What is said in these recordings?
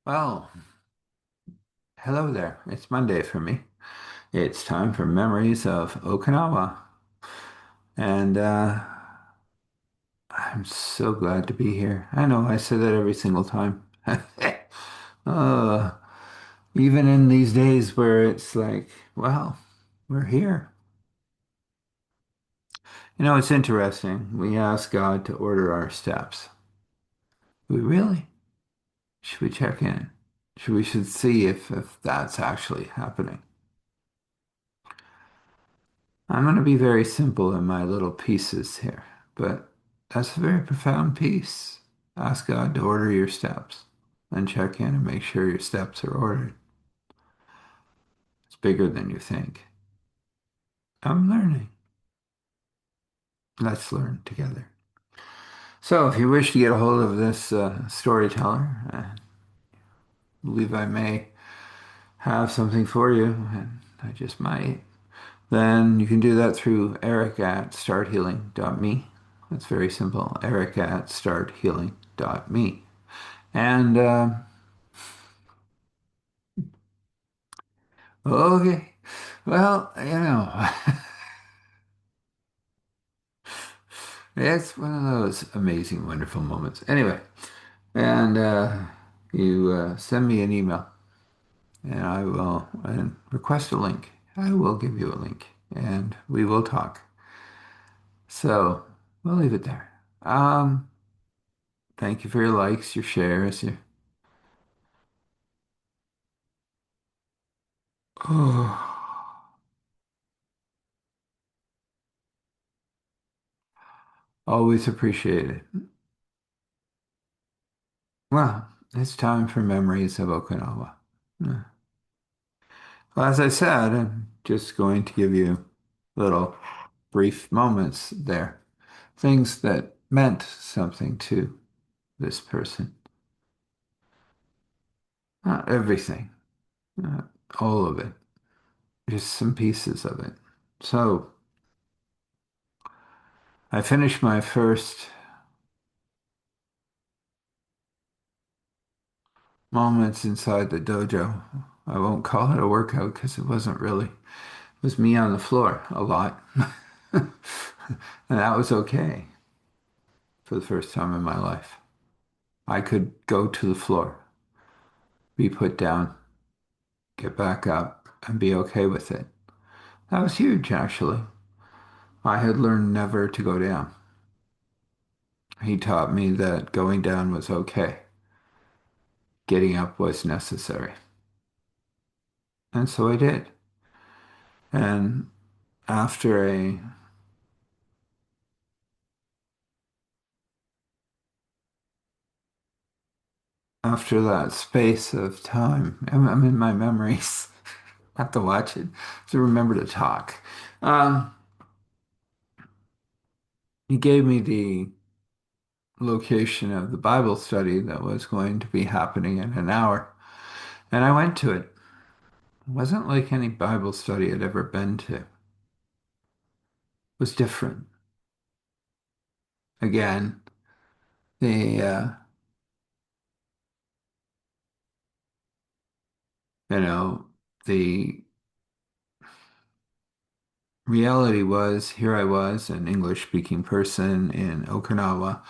Well, hello there. It's Monday for me. It's time for Memories of Okinawa. And I'm so glad to be here. I know I say that every single time. uh, Even in these days where it's like, well, we're here. It's interesting. We ask God to order our steps. We really? Should we check in? Should see if that's actually happening. I'm going to be very simple in my little pieces here, but that's a very profound piece. Ask God to order your steps and check in and make sure your steps are ordered. It's bigger than you think. I'm learning. Let's learn together. So, if you wish to get a hold of this storyteller, I believe I may have something for you, and I just might. Then you can do that through eric@starthealing.me. That's very simple. eric@starthealing.me. And okay, well, it's one of those amazing, wonderful moments. Anyway, and you send me an email, and I will and request a link. I will give you a link, and we will talk. So we'll leave it there. Thank you for your likes, your shares, your oh, always appreciate it. Well, it's time for memories of Okinawa. Yeah. Well, as I said, I'm just going to give you little brief moments there, things that meant something to this person. Not everything, not all of it, just some pieces of it. So I finished my first moments inside the dojo. I won't call it a workout because it wasn't really. It was me on the floor a lot. And that was okay for the first time in my life. I could go to the floor, be put down, get back up, and be okay with it. That was huge, actually. I had learned never to go down. He taught me that going down was okay. Getting up was necessary. And so I did. And after a after that space of time, I'm in my memories. I have to watch it to remember to talk. Um, he gave me the location of the Bible study that was going to be happening in an hour, and I went to it. It wasn't like any Bible study I'd ever been to. It was different. Again, the you know, the reality was here I was, an English-speaking person in Okinawa,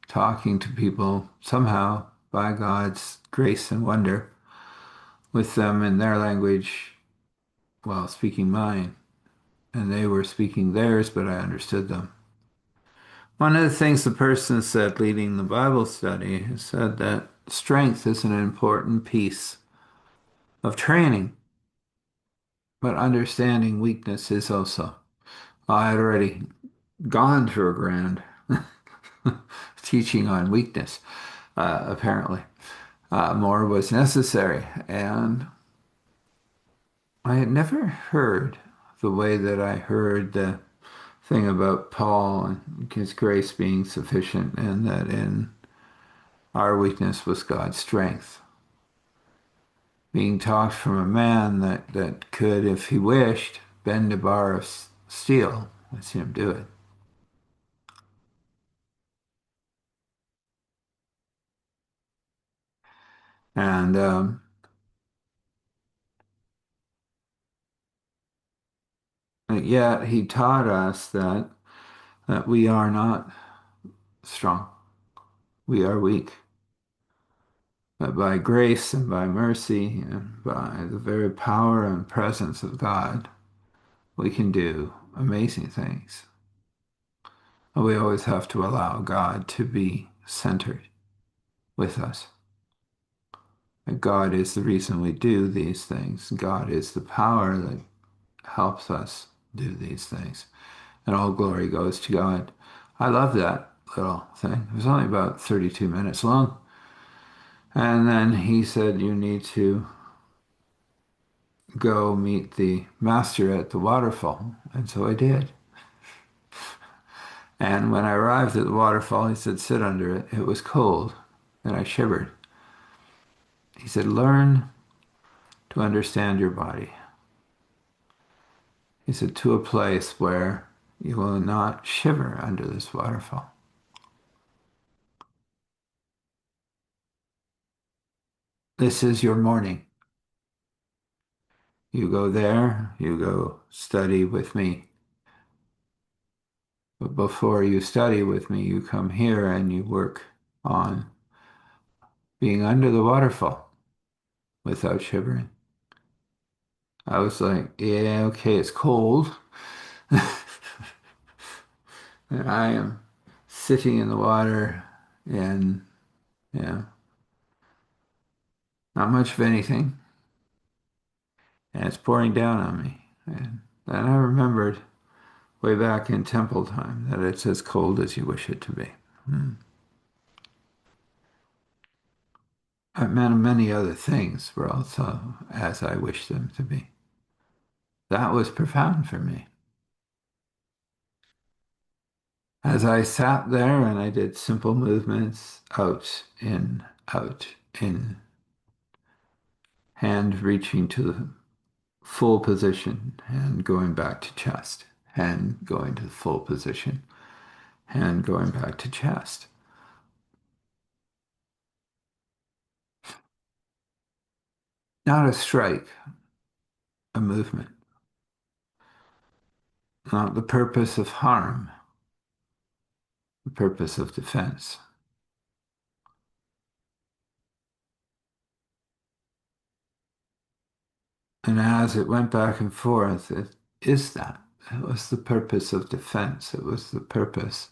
talking to people somehow by God's grace and wonder with them in their language while speaking mine, and they were speaking theirs, but I understood them. One of the things the person said leading the Bible study said that strength is an important piece of training, but understanding weakness is also. I had already gone through a grand teaching on weakness, apparently. More was necessary, and I had never heard the way that I heard the thing about Paul and his grace being sufficient, and that in our weakness was God's strength. Being taught from a man that could, if he wished, bend a bar of steel. I've seen him do it. And yet he taught us that we are not strong. We are weak. But by grace and by mercy and by the very power and presence of God, we can do amazing things. And we always have to allow God to be centered with us. And God is the reason we do these things. God is the power that helps us do these things. And all glory goes to God. I love that little thing. It was only about 32 minutes long. And then he said, you need to go meet the master at the waterfall. And so I did. And when I arrived at the waterfall, he said, sit under it. It was cold, and I shivered. He said, learn to understand your body. He said, to a place where you will not shiver under this waterfall. This is your morning. You go there, you go study with me. But before you study with me, you come here and you work on being under the waterfall without shivering. I was like, yeah, okay, it's cold. And I am sitting in the water and, yeah, not much of anything. And it's pouring down on me. And then I remembered way back in temple time that it's as cold as you wish it to be. Hmm. It meant many other things were also as I wish them to be. That was profound for me. As I sat there and I did simple movements, out, in, hand reaching to the full position, hand going back to chest, hand going to the full position, hand going back to chest. Not a strike, a movement, not the purpose of harm, the purpose of defense. And as it went back and forth, it is that. It was the purpose of defense. It was the purpose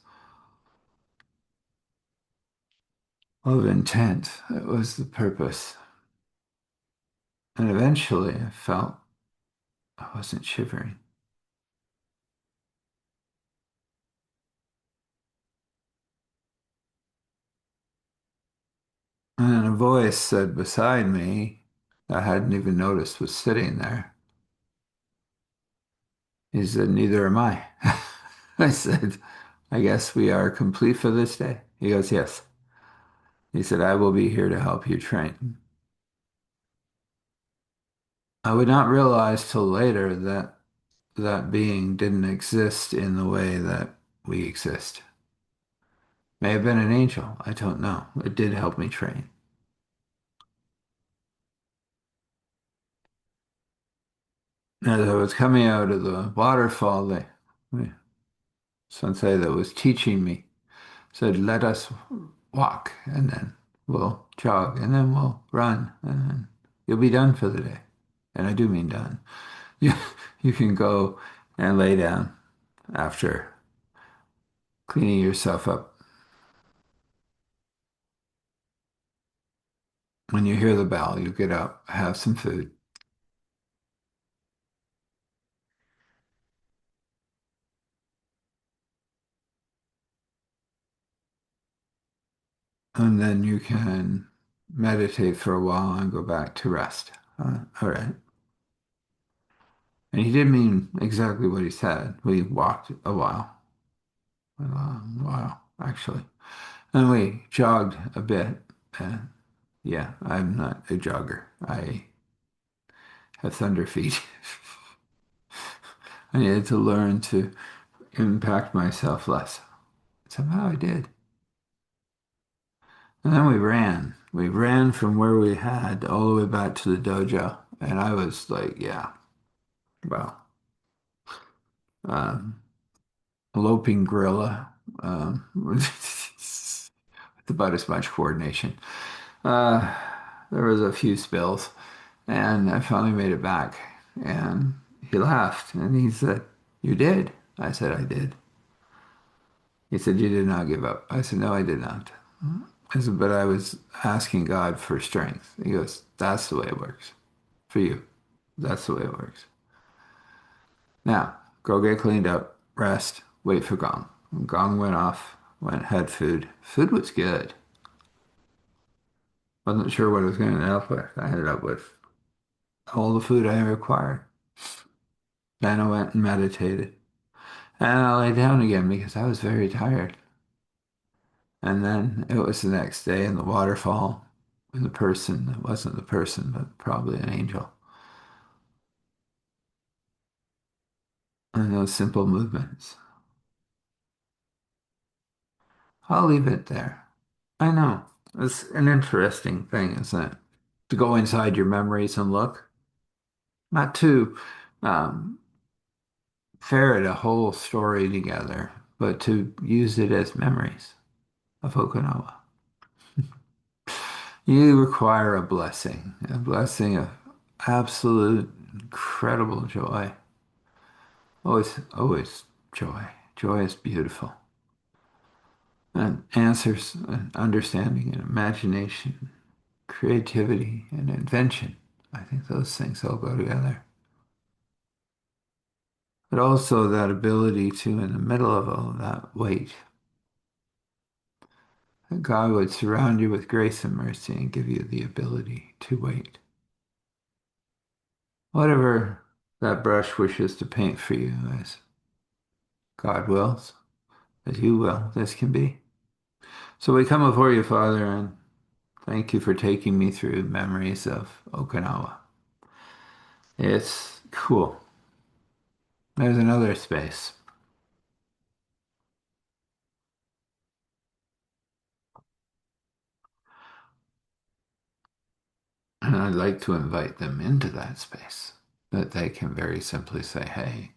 of intent. It was the purpose. And eventually I felt I wasn't shivering. And then a voice said beside me, I hadn't even noticed was sitting there. He said, neither am I. I said, I guess we are complete for this day. He goes, yes. He said, I will be here to help you train. I would not realize till later that that being didn't exist in the way that we exist. May have been an angel. I don't know. It did help me train. As I was coming out of the waterfall, the sensei that was teaching me said, let us walk and then we'll jog and then we'll run and then you'll be done for the day. And I do mean done. You, you can go and lay down after cleaning yourself up. When you hear the bell, you get up, have some food, and then you can meditate for a while and go back to rest. All right. And he did mean exactly what he said. We walked a long while, actually. And we jogged a bit. And yeah, I'm not a jogger. I have thunder feet. I needed to learn to impact myself less. Somehow I did. And then we ran. We ran from where we had all the way back to the dojo. And I was like, yeah, well, um, loping gorilla, with about as much coordination. Uh, there was a few spills, and I finally made it back. And he laughed, and he said, "You did?" I said, "I did." He said, "You did not give up." I said, "No, I did not." I said, "But I was asking God for strength." He goes, "That's the way it works for you. That's the way it works. Now, go get cleaned up, rest, wait for gong." When gong went off, went had food. Food was good. Wasn't sure what I was going to end up with. I ended up with all the food I required. Then I went and meditated. And I lay down again because I was very tired. And then it was the next day in the waterfall, and the person, it wasn't the person, but probably an angel. And those simple movements. I'll leave it there. I know. It's an interesting thing, isn't it? To go inside your memories and look. Not to um, ferret a whole story together, but to use it as memories of Okinawa. You require a blessing of absolute incredible joy. Always, always joy. Joy is beautiful. And answers and understanding and imagination, creativity and invention. I think those things all go together. But also that ability to, in the middle of all of that, wait. That God would surround you with grace and mercy and give you the ability to wait. Whatever that brush wishes to paint for you, as God wills, as you will, this can be. So we come before you, Father, and thank you for taking me through memories of Okinawa. It's cool. There's another space, and I'd like to invite them into that space that they can very simply say, hey,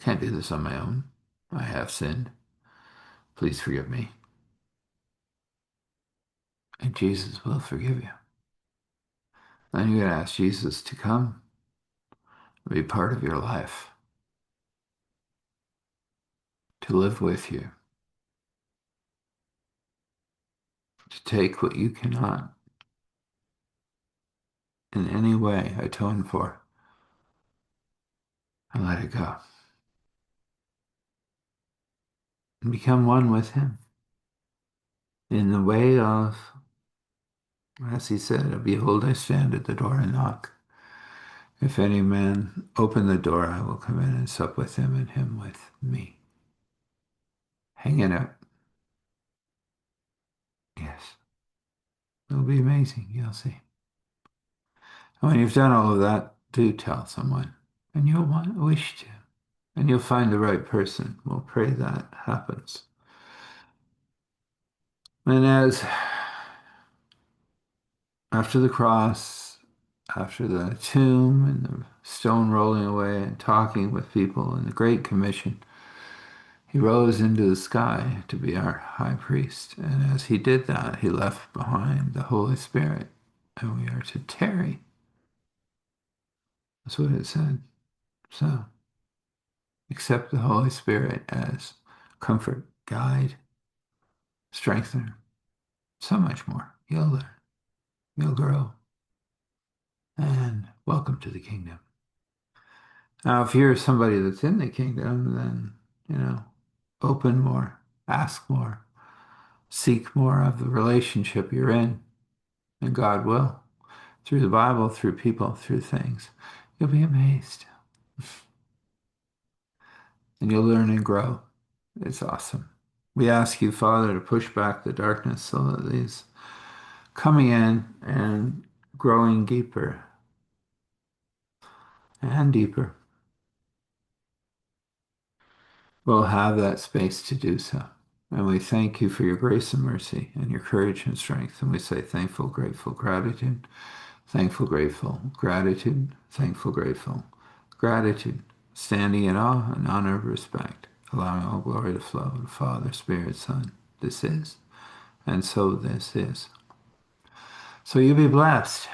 can't do this on my own. I have sinned. Please forgive me. And Jesus will forgive you. Then you're going to ask Jesus to come and be part of your life, to live with you, to take what you cannot in any way atone for and let it go and become one with Him in the way of, as He said, behold, I stand at the door and knock. If any man open the door, I will come in and sup with him and him with me. Hang it out. Yes, it'll be amazing. You'll see. And when you've done all of that, do tell someone, and you'll wish to, and you'll find the right person. We'll pray that happens. And as after the cross, after the tomb and the stone rolling away and talking with people and the Great Commission, he rose into the sky to be our high priest. And as he did that, he left behind the Holy Spirit. And we are to tarry. That's what it said. So accept the Holy Spirit as comfort, guide, strengthener, so much more. You'll learn, you'll grow, and welcome to the kingdom. Now, if you're somebody that's in the kingdom, then, open more, ask more, seek more of the relationship you're in, and God will. Through the Bible, through people, through things. You'll be amazed and you'll learn and grow. It's awesome. We ask you, Father, to push back the darkness so that these coming in and growing deeper and deeper will have that space to do so. And we thank you for your grace and mercy and your courage and strength. And we say thankful, grateful, gratitude, thankful, grateful, gratitude, thankful, grateful, gratitude, standing in awe and honor of respect, allowing all glory to flow to Father, Spirit, Son. This is, and so this is. So you be blessed.